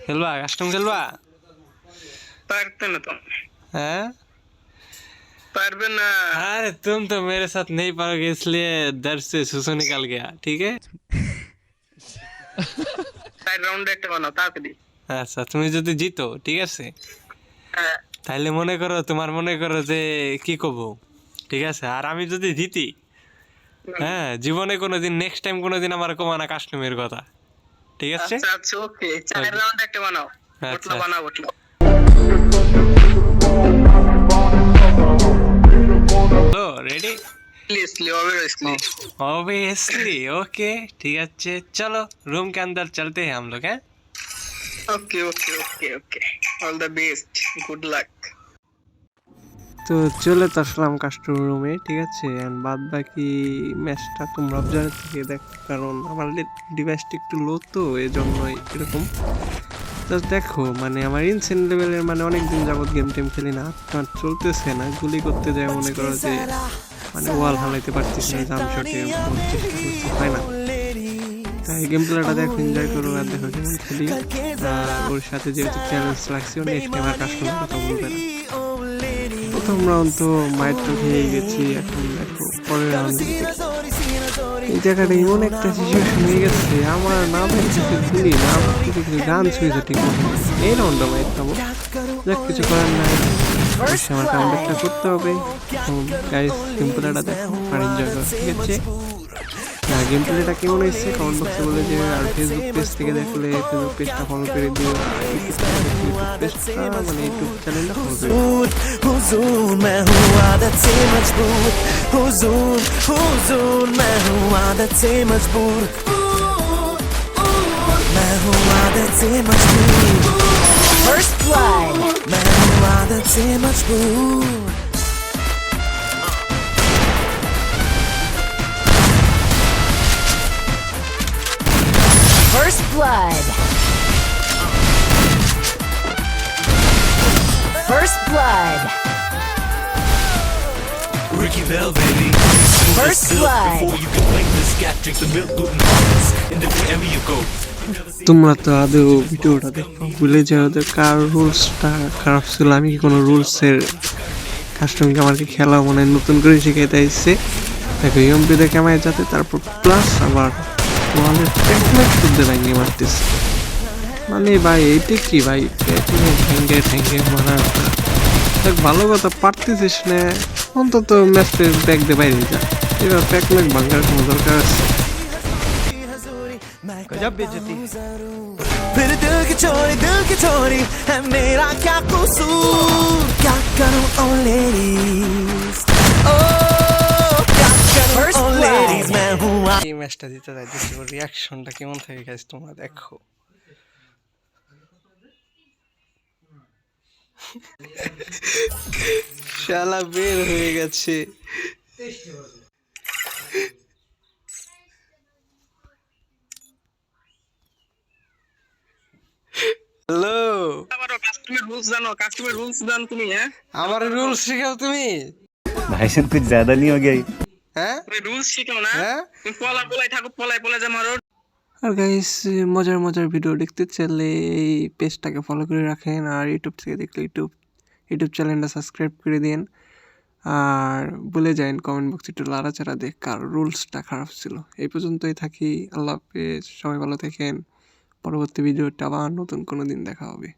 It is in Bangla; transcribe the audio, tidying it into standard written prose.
খেলবা কাস্টম খেলবা? पारते ना तुम हैं? पारबे ना। अरे तुम तो मेरे साथ नहीं पारोगे इसलिए दर्द से सुसु निकल गया, ठीक है? चार राउंड একটা বানাও তাড়াতাড়ি। আচ্ছা তুমি যদি জিতো ঠিক আছে, হ্যাঁ তাহলে মনে করো তোমার মনে করো যে কি কব, ঠিক আছে? আর আমি যদি জিতি, হ্যাঁ, জীবনে কোনোদিন নেক্সট টাইম কোনোদিন আমার কমা না কাস্টমের কথা, ঠিক আছে? আচ্ছা আচ্ছা ওকে চার Okay. রাউন্ড একটা বানাও। আচ্ছা বটলা বানাও বটলা। তো রেডি? इसलिए ऑब्वियसली ऑब्वियसली ओके, ठीक है, चलो रूम के अंदर चलते हैं हम लोग, हैं? Okay okay okay okay all the best good luck. তো চলে তো আসলাম কাস্টমার রুমে, ঠিক আছে? অ্যান্ড বাদ বাকি ম্যাচটা তোমরা অবজার্ভ থেকে দেখো, কারণ আমার ডিভাইসটা একটু লো তো এই জন্যই এরকম। জাস্ট দেখো, মানে আমার ইনসেন লেভেলের, মানে অনেক দিন যাবত গেম টেম খেলি না, তোমার চলতেছে না, গুলি করতে যায় মনে করো যে মানে ওয়াল হালাইতে পারতেছি না, জাম শটে চেষ্টা করছি, হয় না। তাই গেম প্লেটা দেখো, এনজয় করো, আর দেখো কেমন খেলি। ওর সাথে যেহেতু চ্যালেঞ্জ লাগছে, ও নেক্সট টাইম আর কাস্টমার কথা বলবে না। প্রথম রাউন্ড তো মাইট তো খেয়ে গেছি, এখন দেখো পরের রাউন্ড। এই জায়গাটা এমন একটা সিচুয়েশন হয়ে গেছে, আমার না ভাবতেছে গুলি, না ভাবতেছে কিছু গান ছুঁয়েছে ঠিক মতো। এই রাউন্ডটা মাইট খাবো, যাক কিছু করার নাই, অবশ্যই আমার কাউন্টারটা করতে হবে। গাইস গেম প্লেটা দেখো আর এনজয় করো, ঠিক আছে? গেম প্লেটা কেমন হয়েছে কমেন্ট বক্সে বলে যে, আর ফেসবুক পেজ থেকে দেখলে ফেসবুক পেজটা ফলো করে দিও, আর ইউটিউব পেজটা মানে ইউটিউব চ্যানেলটা ফলো করে দিও। हुजूर मैं हूँ आदत से मजबूर हुजूर मैं हूँ आदत से मजबूर मैं हूँ आदत से मजबूर First blood. मैं हूँ आदत से मजबूर First blood. First blood. Ricky Bell, baby. First blood. Before you can blink this cat, drink the milk, gluten harvest. In the wherever you go. তোমরা তো আদৌ ভিডিওটা দেখো, ভুলে যাও যে কার রুলসটা খারাপ ছিল। আমি কি কোনো রুলসের কাস্টমকে আমাকে খেলা মানে নতুন করে শিখাইতে আসছে। দেখো ইউএমপি দেখে আমায় যাতে, তারপর প্লাস আবার তোমাদের টেকনিক শুদ্ধ ভেঙে মারতেছে। মানে ভাই এইটা কি ভাই, ভেঙে ভেঙে মারার দেখ, ভালো কথা পারতেছিস না, অন্তত ম্যাচটা ব্যাগ দিয়ে বাইরে যা। এবার প্যাক ম্যাক ভাঙার কোনো দরকার আছে? फिर दिल की चोरी है मेरा क्या कसूर क्या करूं ओ लेडीज ओ क्या करूं First ओ blood. लेडीज मैं हूँ এই ম্যাচটা দিতে যাইতেছি, ওর রিয়াকশনটা কেমন থাকে গাইস তোমরা দেখো। শালা বের হয়ে গেছে। হ্যালো, আবারও কাস্টমার রুলস জানো, কাস্টমার রুলস জানো তুমি? হ্যাঁ আমার রুলস শিখাও তুমি? भाई साहब कुछ ज्यादा नहीं हो गया ये? হ্যাঁ তুমি রুলস শিখাও না? হ্যাঁ। তুমি পলাই থাকো, পলাই যা মারো। আর গাইস মজার মজার ভিডিও দেখতে চাইলে এই পেজটাকে ফলো করে রাখেন, আর ইউটিউব থেকে দেখলে ইউটিউব চ্যানেলটা সাবস্ক্রাইব করে দিন। আর বলে যান কমেন্ট বক্সে একটু লাড়াচাড়া দেখ কার রুলসটা খারাপ ছিল। এই পর্যন্তই থাকি, আল্লাহ হাফেজ, সবাই ভালো থাকেন। পরবর্তী ভিডিওটা আবার নতুন কোনো দিন দেখা হবে।